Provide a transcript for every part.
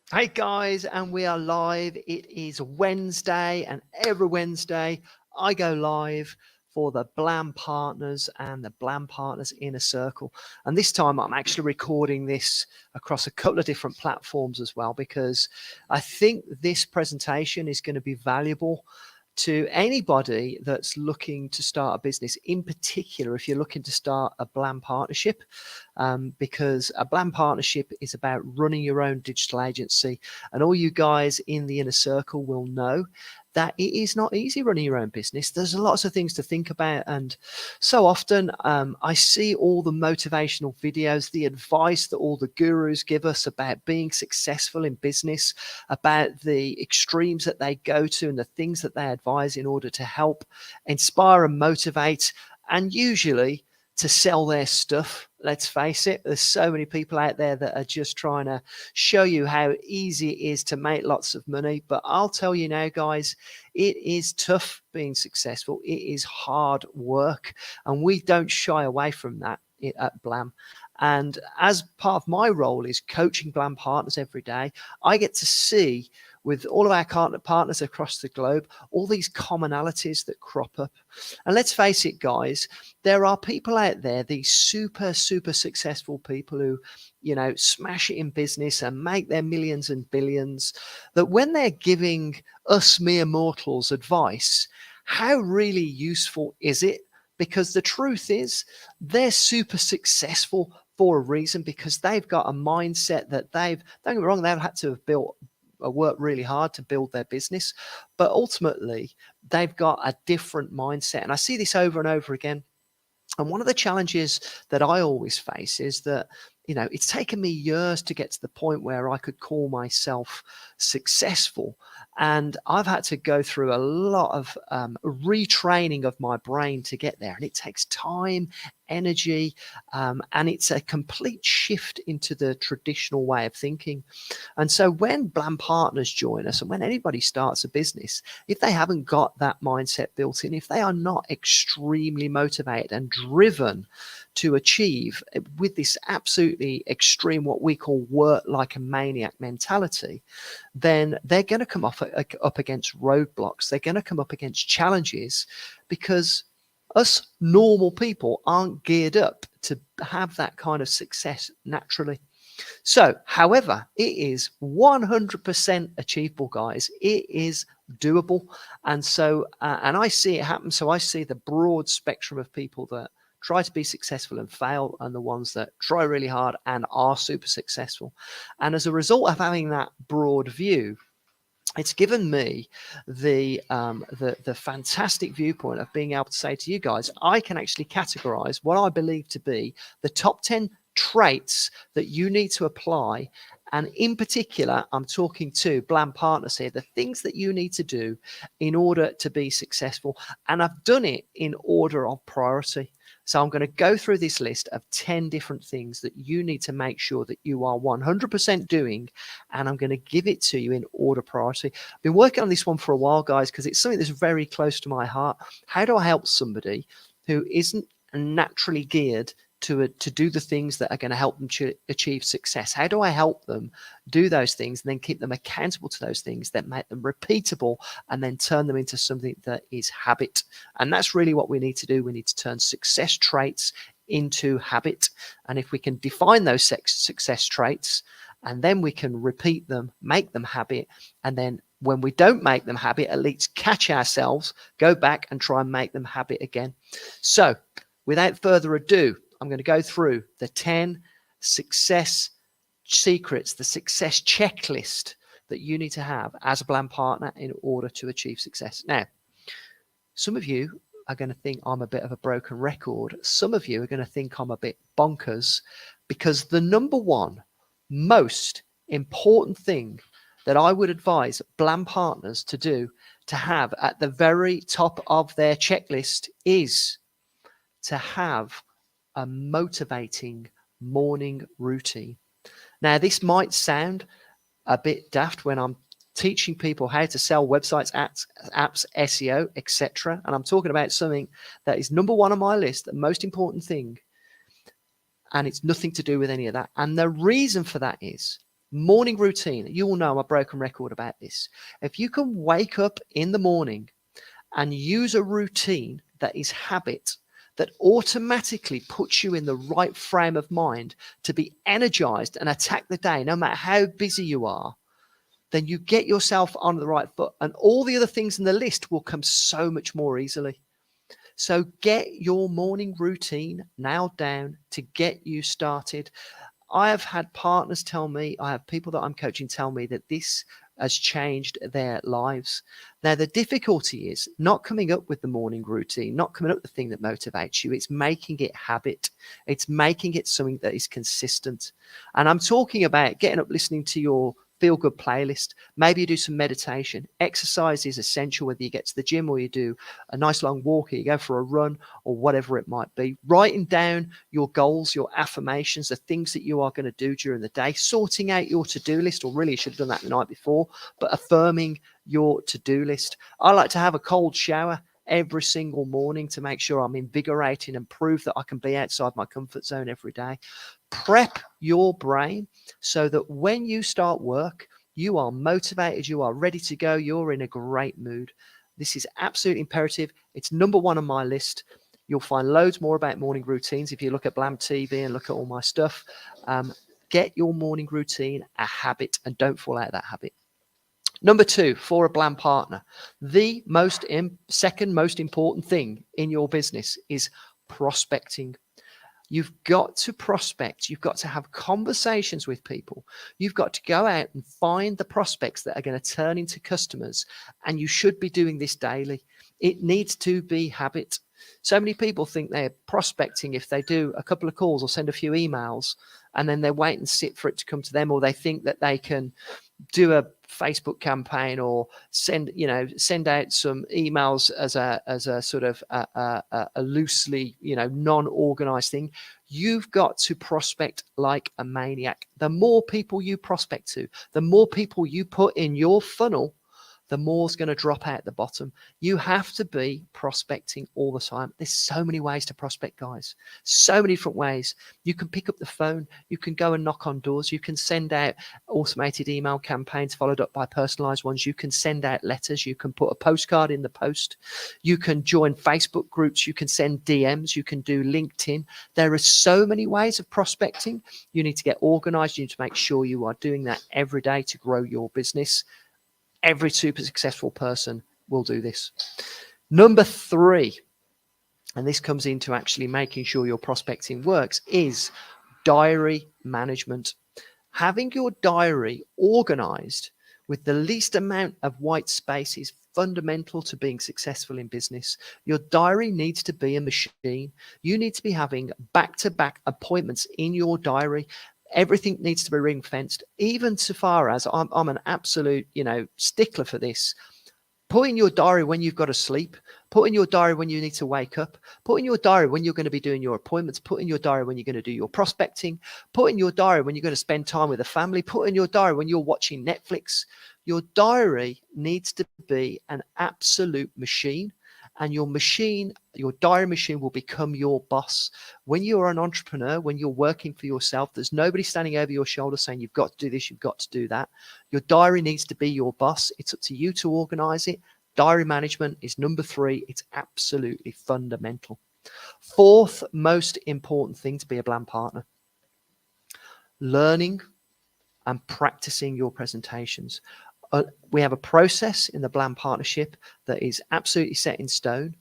Hey guys, and we are live. It is Wednesday, and every Wednesday I go live for the Blam Partners and the Blam Partners Inner Circle. And this time I'm actually recording this across a couple of different platforms as well, because I think this presentation is going to be valuable to anybody that's looking to start a business, in particular if you're looking to start a Blam partnership, because a Blam partnership is about running your own digital agency. And all you guys in the inner circle will know that it is not easy running your own business. There's lots of things to think about. And so often I see all the motivational videos, the advice that all the gurus give us about being successful in business, about the extremes that they go to and the things that they advise in order to help inspire and motivate, and usually to sell their stuff. Let's face it, there's so many people out there that are just trying to show you how easy it is to make lots of money. But I'll tell you now, guys, it is tough being successful. It is hard work, and we don't shy away from that at Blam. And as part of my role is coaching Blam partners every day, I get to see with all of our partners across the globe all these commonalities that crop up. And let's face it, guys, there are people out there, these super successful people who, smash it in business and make their millions and billions, that when they're giving us mere mortals advice, how really useful is it? Because the truth is, they're super successful for a reason, because they've got a mindset that don't get me wrong, they've had to have worked really hard to build their business, but ultimately they've got a different mindset. And I see this over and over again. And one of the challenges that I always face is that, it's taken me years to get to the point where I could call myself successful. And I've had to go through a lot of retraining of my brain to get there. And it takes time, energy, and it's a complete shift into the traditional way of thinking. And so when Blam partners join us, and when anybody starts a business, if they haven't got that mindset built in, if they are not extremely motivated and driven to achieve with this absolutely extreme, what we call work like a maniac mentality, then they're going to come up against roadblocks. They're going to come up against challenges, because us normal people aren't geared up to have that kind of success naturally. So, however, it is 100% achievable, guys. It is doable. And so, and I see it happen. So I see the broad spectrum of people that try to be successful and fail, and the ones that try really hard and are super successful. And as a result of having that broad view, it's given me the fantastic viewpoint of being able to say to you guys, I can actually categorize what I believe to be the top 10 traits that you need to apply. And in particular, I'm talking to Blam partners here, the things that you need to do in order to be successful. And I've done it in order of priority. So I'm going to go through this list of 10 different things that you need to make sure that you are 100% doing, and I'm going to give it to you in order priority. I've been working on this one for a while, guys, because it's something that's very close to my heart. How do I help somebody who isn't naturally geared to do the things that are going to help them achieve success? How do I help them do those things and then keep them accountable to those things that make them repeatable, and then turn them into something that is habit? And that's really what we need to do. We need to turn success traits into habit. And if we can define those success traits, and then we can repeat them, make them habit, and then when we don't make them habit, at least catch ourselves, go back and try and make them habit again. So without further ado, I'm going to go through the 10 success secrets, the success checklist that you need to have as a Blam partner in order to achieve success. Now, some of you are going to think I'm a bit of a broken record. Some of you are going to think I'm a bit bonkers, because the number one most important thing that I would advise Blam partners to do, to have at the very top of their checklist, is to have a motivating morning routine. Now, this might sound a bit daft when I'm teaching people how to sell websites, apps, SEO, etc. And I'm talking about something that is number one on my list, the most important thing, and it's nothing to do with any of that. And the reason for that is Morning routine. You all know I'm a broken record about this. If you can wake up in the morning and use a routine that is habit, that automatically puts you in the right frame of mind to be energized and attack the day, no matter how busy you are, then you get yourself on the right foot, and all the other things in the list will come so much more easily. So get your morning routine nailed down to get you started. I have had partners tell me, I have people that I'm coaching tell me that this has changed their lives. Now, the difficulty is not coming up with the morning routine, not coming up with the thing that motivates you. It's making it habit. It's making it something that is consistent. And I'm talking about getting up, listening to your feel good playlist. Maybe you do some meditation. Exercise is essential, whether you get to the gym or you do a nice long walk or you go for a run or whatever it might be. Writing down your goals, your affirmations, the things that you are going to do during the day, sorting out your to-do list, or really you should have done that the night before, but affirming your to-do list. I like to have a cold shower every single morning to make sure I'm invigorating and prove that I can be outside my comfort zone every day. Prep your brain so that when you start work, you are motivated, you are ready to go, you're in a great mood. This is absolutely imperative. It's number one on my list. You'll find loads more about morning routines if you look at Blam TV and look at all my stuff. Get your morning routine a habit and don't fall out of that habit. Number two, for a Blam partner, the second most important thing in your business is prospecting. You've got to prospect. You've got to have conversations with people. You've got to go out and find the prospects that are going to turn into customers. And you should be doing this daily. It needs to be habit. So many people think they're prospecting if they do a couple of calls or send a few emails, and then they wait and sit for it to come to them, or they think that they can do a Facebook campaign or send out some emails as a sort of a loosely, non-organized thing. You've got to prospect like a maniac. The more people you prospect to, the more people you put in your funnel, the more's going to drop out the bottom. You have to be prospecting all the time. There's so many ways to prospect, guys. So many different ways. You can pick up the phone. You can go and knock on doors. You can send out automated email campaigns followed up by personalized ones. You can send out letters. You can put a postcard in the post. You can join Facebook groups. You can send DMs. You can do LinkedIn. There are so many ways of prospecting. You need to get organized. You need to make sure you are doing that every day to grow your business. Every super successful person will do this. Number three, and this comes into actually making sure your prospecting works, is diary management. Having your diary organized with the least amount of white space is fundamental to being successful in business. Your diary needs to be a machine. You need to be having back-to-back appointments in your diary. Everything needs to be ring fenced, even so far as I'm an absolute, stickler for this. Put in your diary when you've got to sleep. Put in your diary when you need to wake up. Put in your diary when you're going to be doing your appointments. Put in your diary when you're going to do your prospecting. Put in your diary when you're going to spend time with the family. Put in your diary when you're watching Netflix. Your diary needs to be an absolute machine. And your diary machine will become your boss. When you are an entrepreneur, when you're working for yourself, there's nobody standing over your shoulder saying, you've got to do this, you've got to do that. Your diary needs to be your boss. It's up to you to organize it. Diary management is number three. It's absolutely fundamental. Fourth most important thing to be a Blam partner: learning and practicing your presentations. We have a process in the Blam partnership that is absolutely set in stone.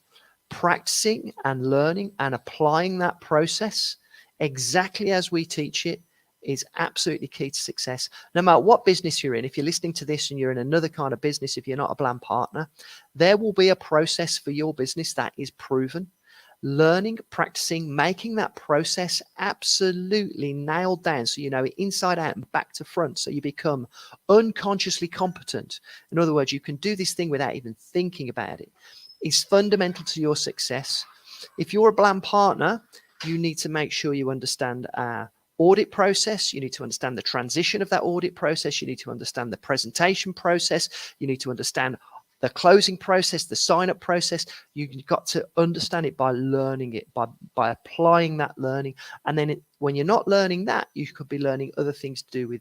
Practicing and learning and applying that process exactly as we teach it is absolutely key to success. No matter what business you're in, if you're listening to this and you're in another kind of business, if you're not a Blam partner, there will be a process for your business that is proven. Learning, practicing, making that process absolutely nailed down so you know it inside out and back to front, so you become unconsciously competent. In other words, you can do this thing without even thinking about it. It's fundamental to your success. If you're a Blam partner, you need to make sure you understand our audit process. You need to understand the transition of that audit process. You need to understand the presentation process. You need to understand The closing process, the sign-up process, you've got to understand it by learning it, by applying that learning. And then when you're not learning that, you could be learning other things to do with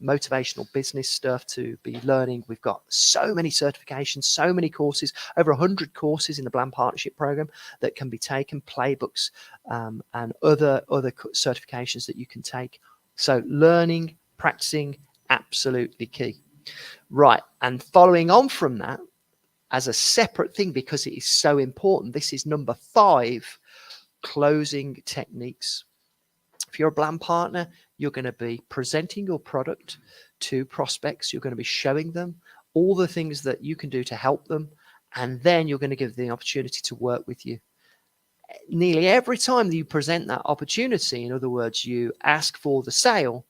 motivational business stuff, to be learning. We've got so many certifications, so many courses, over 100 courses in the Blam Partnership Program that can be taken, playbooks, and other certifications that you can take. So learning, practicing, absolutely key. Right, and following on from that, as a separate thing, because it is so important, this is number 5, closing techniques. If you're a Blam partner, you're going to be presenting your product to prospects. You're going to be showing them all the things that you can do to help them, and then you're going to give them the opportunity to work with you. Nearly every time that you present that opportunity, in other words, you ask for the sale,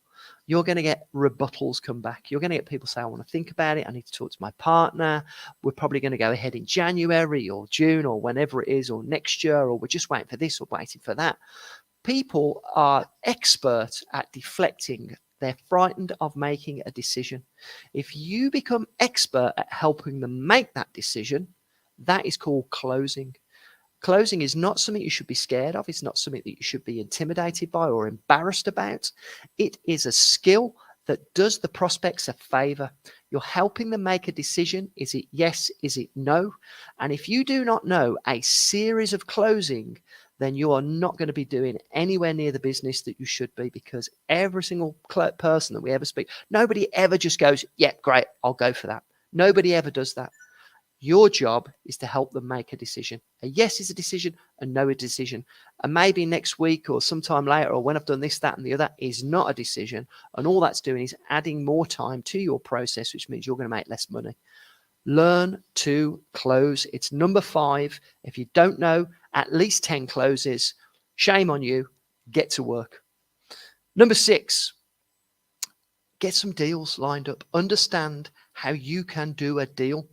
you're going to get rebuttals come back. You're going to get people say, I want to think about it. I need to talk to my partner. We're probably going to go ahead in January or June or whenever it is, or next year, or we're just waiting for this or waiting for that. People are expert at deflecting. They're frightened of making a decision. If you become expert at helping them make that decision, that is called closing. Closing is not something you should be scared of. It's not something that you should be intimidated by or embarrassed about. It is a skill that does the prospects a favor. You're helping them make a decision. Is it yes? Is it no? And if you do not know a series of closing, then you are not going to be doing anywhere near the business that you should be, because every single person that we ever speak, nobody ever just goes, yeah, great, I'll go for that. Nobody ever does that. Your job is to help them make a decision. A yes is a decision, a no is a decision. And maybe next week or sometime later, or when I've done this, that, and the other, is not a decision. And all that's doing is adding more time to your process, which means you're going to make less money. Learn to close. It's number 5. If you don't know at least 10 closes, shame on you. Get to work. Number 6, get some deals lined up. Understand how you can do a deal.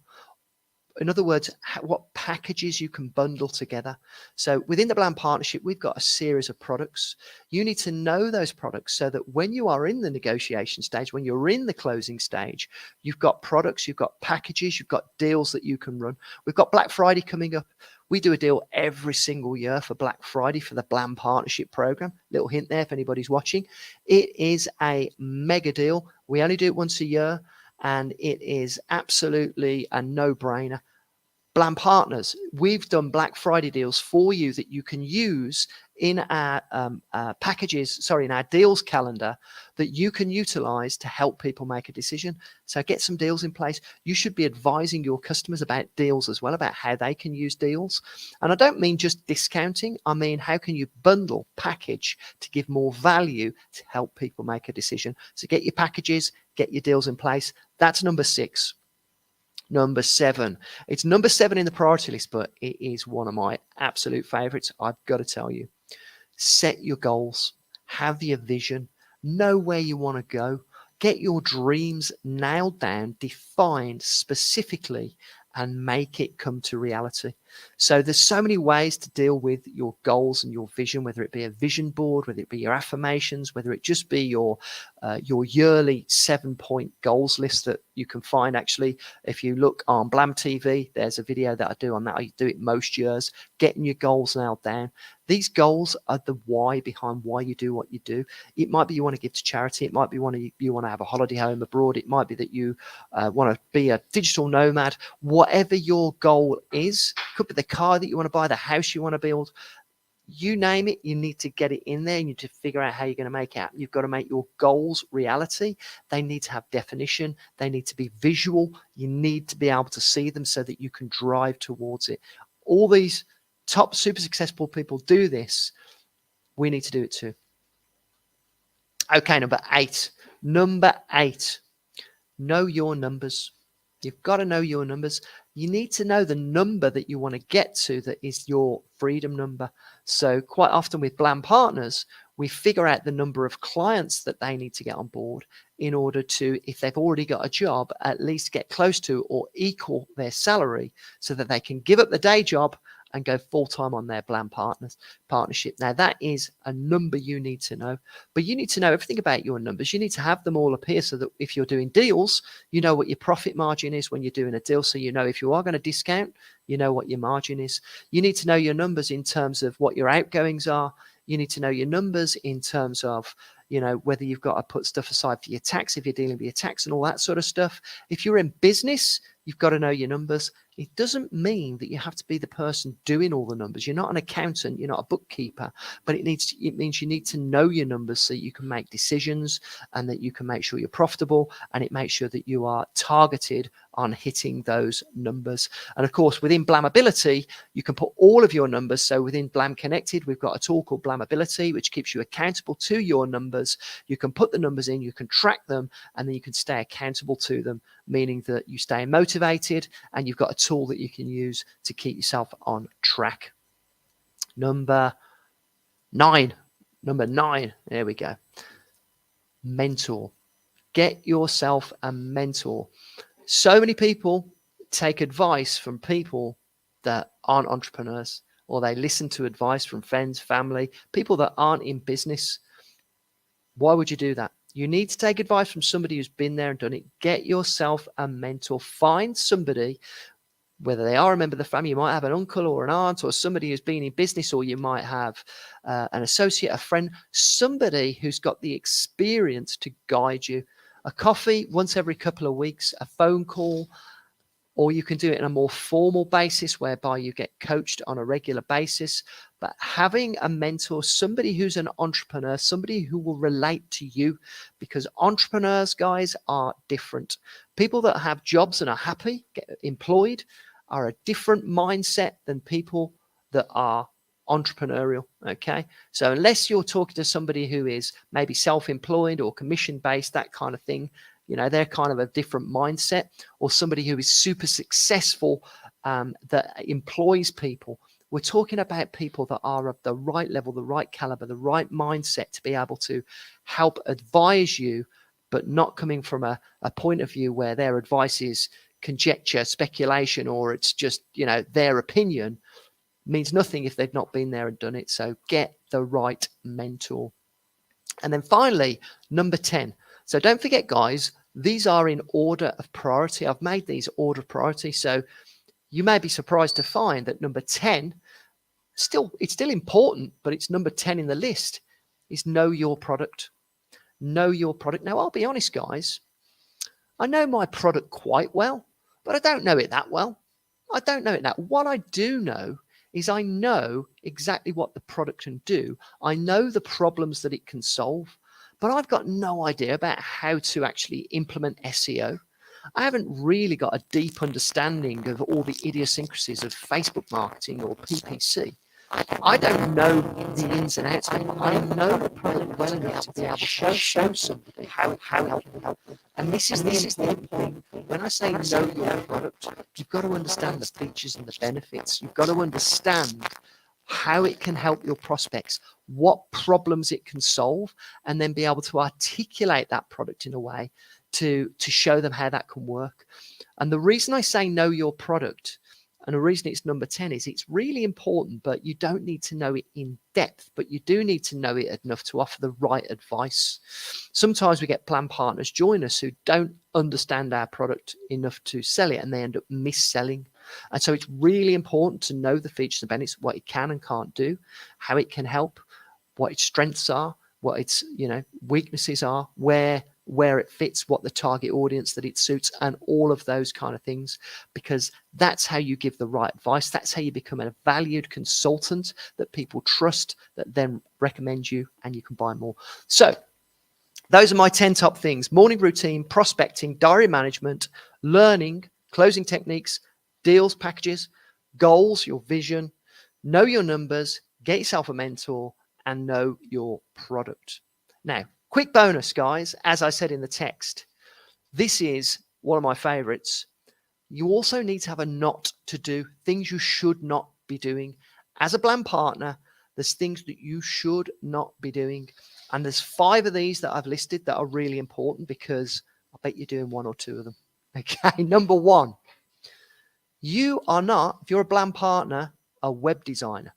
In other words, what packages you can bundle together. So within the Blam Partnership, we've got a series of products. You need to know those products so that when you are in the negotiation stage, when you're in the closing stage, you've got products, you've got packages, you've got deals that you can run. We've got Black Friday coming up. We do a deal every single year for Black Friday for the Blam Partnership Program. Little hint there if anybody's watching. It is a mega deal. We only do it once a year, and it is absolutely a no-brainer. Blam Partners, we've done Black Friday deals for you that you can use in our in our deals calendar that you can utilize to help people make a decision. So get some deals in place. You should be advising your customers about deals as well, about how they can use deals. And I don't mean just discounting. I mean, how can you bundle, package to give more value to help people make a decision? So get your packages, get your deals in place. That's number 6. Number 7. It's number 7 in the priority list, but it is one of my absolute favorites. I've got to tell you, set your goals, have your vision, know where you want to go, get your dreams nailed down, defined specifically, and make it come to reality. So there's so many ways to deal with your goals and your vision, whether it be a vision board, whether it be your affirmations, whether it just be your yearly 7-point goals list that you can find. Actually, if you look on Blam TV, there's a video that I do on that. I do it most years, getting your goals nailed down. These goals are the why behind why you do what you do. It might be you want to give to charity. It might be you want to have a holiday home abroad. It might be that you want to be a digital nomad. Whatever your goal is, could be the car that you want to buy, the house you want to build. You name it, you need to get it in there. You need to figure out how you're going to make it happen. You've got to make your goals reality. They need to have definition. They need to be visual. You need to be able to see them so that you can drive towards it. All these top super successful people do this. We need to do it too. Okay, number 8. Number 8, know your numbers. You've got to know your numbers. You need to know the number that you want to get to that is your freedom number. So quite often with Blam Partners, we figure out the number of clients that they need to get on board in order to, if they've already got a job, at least get close to or equal their salary so that they can give up the day job and go full-time on their Blam partnership. Now, that is a number you need to know, but you need to know everything about your numbers. You need to have them all up here so that if you're doing deals, you know what your profit margin is when you're doing a deal. So you know if you are going to discount, you know what your margin is. You need to know your numbers in terms of what your outgoings are. You need to know your numbers in terms of, you know, whether you've got to put stuff aside for your tax, if you're dealing with your tax and all that sort of stuff. If you're in business, you've got to know your numbers. It doesn't mean that you have to be the person doing all the numbers. You're not an accountant, you're not a bookkeeper, but it means you need to know your numbers so you can make decisions and that you can make sure you're profitable, and it makes sure that you are targeted on hitting those numbers. And of course, within Blamability, you can put all of your numbers. So within Blam Connected, we've got a tool called Blamability, which keeps you accountable to your numbers. You can put the numbers in, you can track them, and then you can stay accountable to them, meaning that you stay motivated and you've got a tool that you can use to keep yourself on track. Number nine, there we go. Mentor. Get yourself a mentor. So many people take advice from people that aren't entrepreneurs, or they listen to advice from friends, family, people that aren't in business. Why would you do that? You need to take advice from somebody who's been there and done it. Get yourself a mentor. Find somebody, whether they are a member of the family, you might have an uncle or an aunt or somebody who's been in business, or you might have an associate, a friend, somebody who's got the experience to guide you. A coffee once every couple of weeks, a phone call, or you can do it in a more formal basis whereby you get coached on a regular basis. But having a mentor, somebody who's an entrepreneur, somebody who will relate to you, because entrepreneurs, guys, are different. People that have jobs and are happy, get employed, are a different mindset than people that are entrepreneurial. Okay, so unless you're talking to somebody who is maybe self-employed or commission-based, that kind of thing, you know, they're kind of a different mindset, or somebody who is super successful that employs people. We're talking about people that are of the right level, the right caliber, the right mindset to be able to help advise you, but not coming from a point of view where their advice is conjecture, speculation, or it's just, you know, their opinion. Means nothing if they've not been there and done it. So get the right mentor. And then finally, number 10. So don't forget, guys, these are in order of priority. I've made these order of priority. So you may be surprised to find that number 10, it's still important, but it's number 10 in the list, is know your product. Know your product. Now, I'll be honest, guys, I know my product quite well, but I don't know it that well. I don't know it that. What I do know is I know exactly what the product can do. I know the problems that it can solve, but I've got no idea about how to actually implement SEO. I haven't really got a deep understanding of all the idiosyncrasies of Facebook marketing or PPC. I don't know the ins and outs, but I know the product well enough to be able to show somebody how it can help them. And this is the important thing. When I say know your product, you've got to understand the features and the benefits. You've got to understand how it can help your prospects, what problems it can solve, and then be able to articulate that product in a way to show them how that can work. And the reason I say know your product, and the reason it's number 10, is it's really important, but you don't need to know it in depth, but you do need to know it enough to offer the right advice. Sometimes we get Blam partners join us who don't understand our product enough to sell it, and they end up mis-selling. And so it's really important to know the features and benefits, what it can and can't do, how it can help, what its strengths are, what its, you know, weaknesses are, where it fits, what the target audience that it suits, and all of those kind of things, because that's how you give the right advice. That's how you become a valued consultant that people trust, that then recommend you, and you can buy more. So those are my 10 top things: morning routine, prospecting, diary management, learning, closing techniques, deals, packages, goals, your vision, know your numbers, get yourself a mentor, and know your product. Now, quick bonus, guys, as I said in the text, this is one of my favorites. You also need to have a not to do, things you should not be doing. As a Blam partner, there's things that you should not be doing. And there's 5 of these that I've listed that are really important, because I bet you're doing 1 or 2 of them. Okay, number 1, you are not, if you're a Blam partner, a web designer.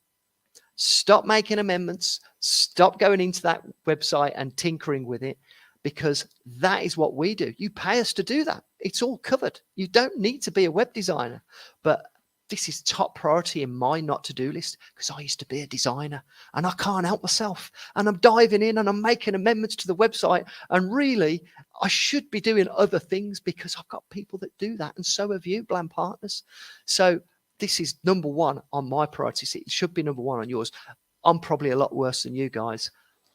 Stop making amendments. Stop going into that website and tinkering with it, because that is what we do. You pay us to do that. It's all covered. You don't need to be a web designer. But this is top priority in my not to-do list, because I used to be a designer and I can't help myself. And I'm diving in and I'm making amendments to the website. And really, I should be doing other things, because I've got people that do that. And so have you, Blam Partners. So this is number one on my priorities. It should be number one on yours. I'm probably a lot worse than you guys.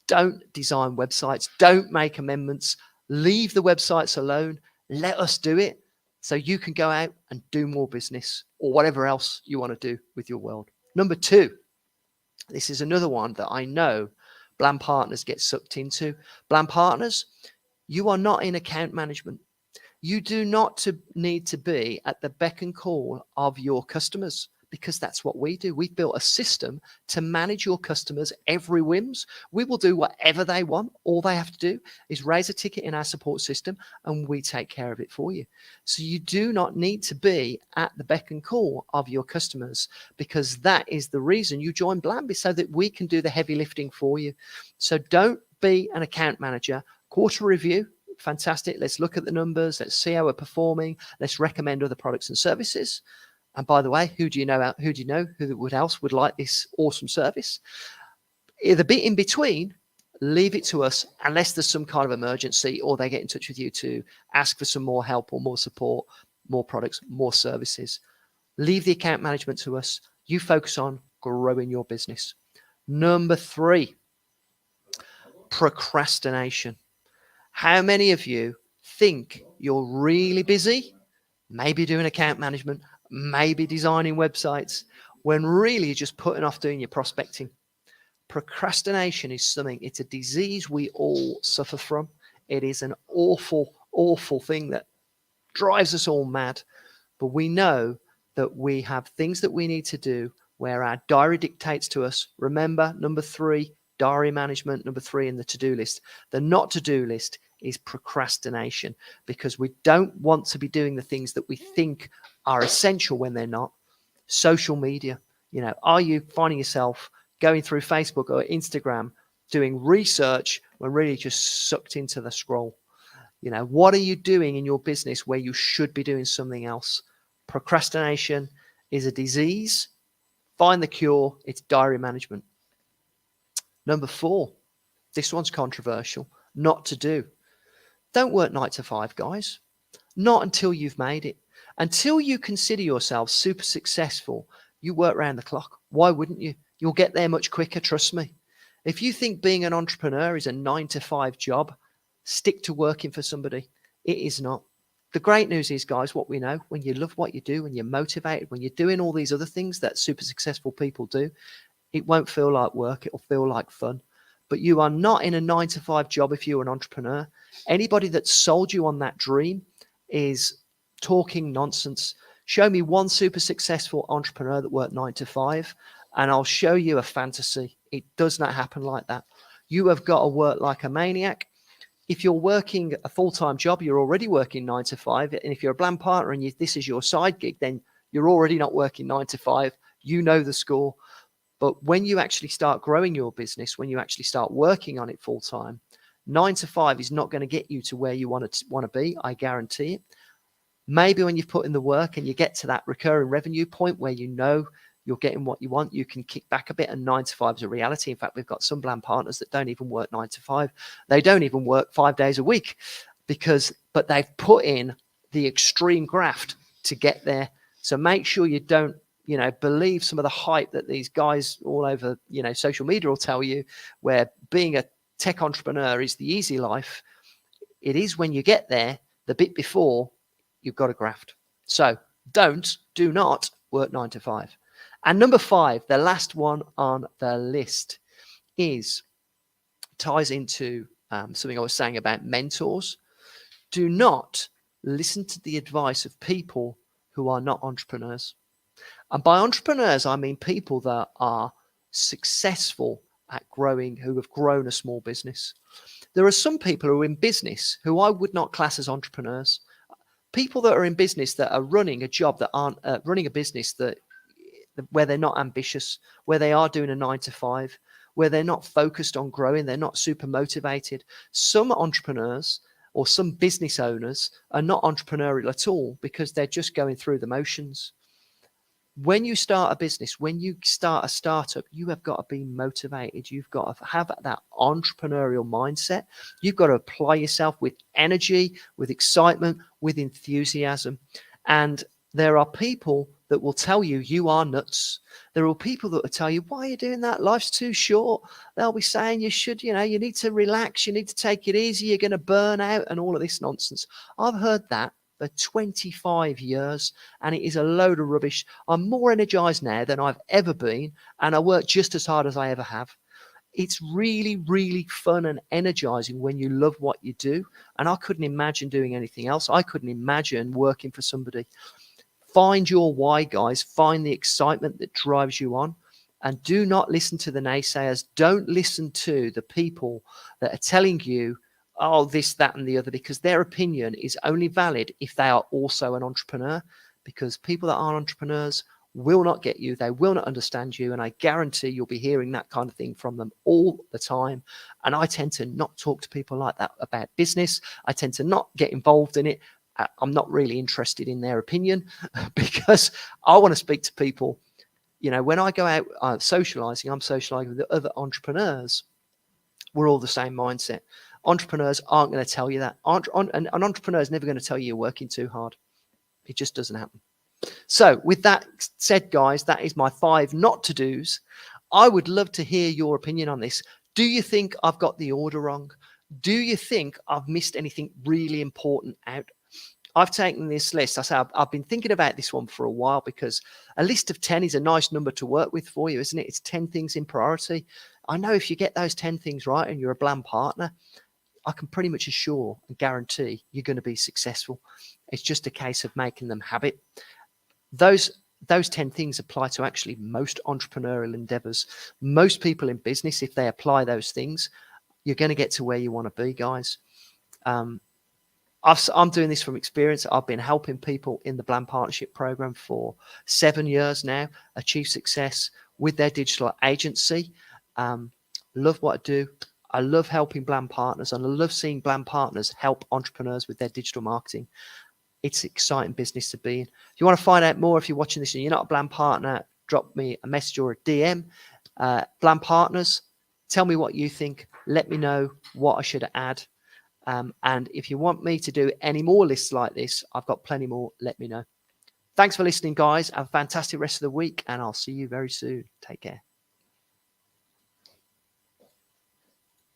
Don't design websites. Don't make amendments. Leave the websites alone. Let us do it, so you can go out and do more business or whatever else you want to do with your world. Number two, this is another one that I know Blam Partners get sucked into. Blam Partners, you are not in account management. You do not need to be at the beck and call of your customers, because that's what we do. We've built a system to manage your customers' every whims. We will do whatever they want. All they have to do is raise a ticket in our support system and we take care of it for you. So you do not need to be at the beck and call of your customers, because that is the reason you join Blamby, so that we can do the heavy lifting for you. So don't be an account manager. Quarter review, fantastic. Let's look at the numbers. Let's see how we're performing. Let's recommend other products and services. And by the way, who do you know who else would like this awesome service? The bit in between, leave it to us, unless there's some kind of emergency or they get in touch with you to ask for some more help or more support, more products, more services. Leave the account management to us. You focus on growing your business. Number three, procrastination. How many of you think you're really busy, maybe doing account management, maybe designing websites, when really you're just putting off doing your prospecting? Procrastination is something, it's a disease we all suffer from. It is an awful, awful thing that drives us all mad. But we know that we have things that we need to do where our diary dictates to us. Remember, number three, diary management, number three in the to-do list. The not to-do list is procrastination, because we don't want to be doing the things that we think are essential when they're not. Social media, are you finding yourself going through Facebook or Instagram doing research when really just sucked into the scroll? What are you doing in your business where you should be doing something else? Procrastination is a disease. Find the cure. It's diary management. Number four, this one's controversial. Not to do. Don't work 9 to 5, guys. Not until you've made it. Until you consider yourself super successful, you work around the clock. Why wouldn't you? You'll get there much quicker, trust me. If you think being an entrepreneur is a 9 to 5 job, stick to working for somebody. It is not. The great news is, guys, what we know, when you love what you do, when you're motivated, when you're doing all these other things that super successful people do, it won't feel like work. It'll feel like fun. But you are not in a 9 to 5 job if you're an entrepreneur. Anybody that sold you on that dream is talking nonsense. Show me one super successful entrepreneur that worked 9 to 5, and I'll show you a fantasy. It does not happen like that. You have got to work like a maniac. If you're working a full-time job, you're already working 9 to 5. And if you're a Blam Partner and this is your side gig, then you're already not working 9 to 5. You know the score. But when you actually start growing your business, when you actually start working on it full time, 9 to 5 is not going to get you to where you want to be. I guarantee it. Maybe when you've put in the work and you get to that recurring revenue point where you know you're getting what you want, you can kick back a bit, and 9 to 5 is a reality. In fact, we've got some Blam Partners that don't even work 9 to 5. They don't even work 5 days a week but they've put in the extreme graft to get there. So make sure you don't believe some of the hype that these guys all over, social media will tell you, where being a tech entrepreneur is the easy life. It is when you get there, the bit before, you've got to graft. So do not work 9 to 5. And number 5, the last one on the list, ties into something I was saying about mentors. Do not listen to the advice of people who are not entrepreneurs. And by entrepreneurs, I mean people that are successful at growing, who have grown a small business. There are some people who are in business who I would not class as entrepreneurs. People that are in business that are running a job that aren't running a business that where they're not ambitious, where they are doing a 9 to 5, where they're not focused on growing, they're not super motivated. Some entrepreneurs or some business owners are not entrepreneurial at all because they're just going through the motions. When you start a business, when you start a startup, you have got to be motivated. You've got to have that entrepreneurial mindset. You've got to apply yourself with energy, with excitement, with enthusiasm. And there are people that will tell you you are nuts. There are people that will tell you, why are you doing that? Life's too short. They'll be saying you should, you need to relax. You need to take it easy. You're going to burn out and all of this nonsense. I've heard that for 25 years, and it is a load of rubbish. I'm more energized now than I've ever been, and I work just as hard as I ever have. It's really, really fun and energizing when you love what you do, and I couldn't imagine doing anything else. I couldn't imagine working for somebody. Find your why, guys. Find the excitement that drives you on, and do not listen to the naysayers. Don't listen to the people that are telling you, oh, this, that, and the other, because their opinion is only valid if they are also an entrepreneur. Because people that aren't entrepreneurs will not get you, they will not understand you, and I guarantee you'll be hearing that kind of thing from them all the time. And I tend to not talk to people like that about business. I tend to not get involved in it. I'm not really interested in their opinion because I want to speak to people. When I go out socializing, I'm socializing with the other entrepreneurs. We're all the same mindset. Entrepreneurs aren't going to tell you that. An entrepreneur is never going to tell you you're working too hard. It just doesn't happen. So with that said, guys, that is my 5 not to do's. I would love to hear your opinion on this. Do you think I've got the order wrong? Do you think I've missed anything really important out? I've taken this list. I say I've been thinking about this one for a while because a list of 10 is a nice number to work with for you, isn't it? It's 10 things in priority. I know if you get those 10 things right and you're a Blam partner, I can pretty much assure and guarantee you're going to be successful. It's just a case of making them habit. Those 10 things apply to actually most entrepreneurial endeavors. Most people in business, if they apply those things, you're going to get to where you want to be, guys. I'm doing this from experience. I've been helping people in the Blam Partnership Program for 7 years now, achieve success with their digital agency. Love what I do. I love helping Blam partners, and I love seeing Blam partners help entrepreneurs with their digital marketing. It's an exciting business to be in. If you want to find out more, if you're watching this and you're not a Blam partner, drop me a message or a DM. Blam partners, tell me what you think. Let me know what I should add. And if you want me to do any more lists like this, I've got plenty more. Let me know. Thanks for listening, guys. Have a fantastic rest of the week, and I'll see you very soon. Take care.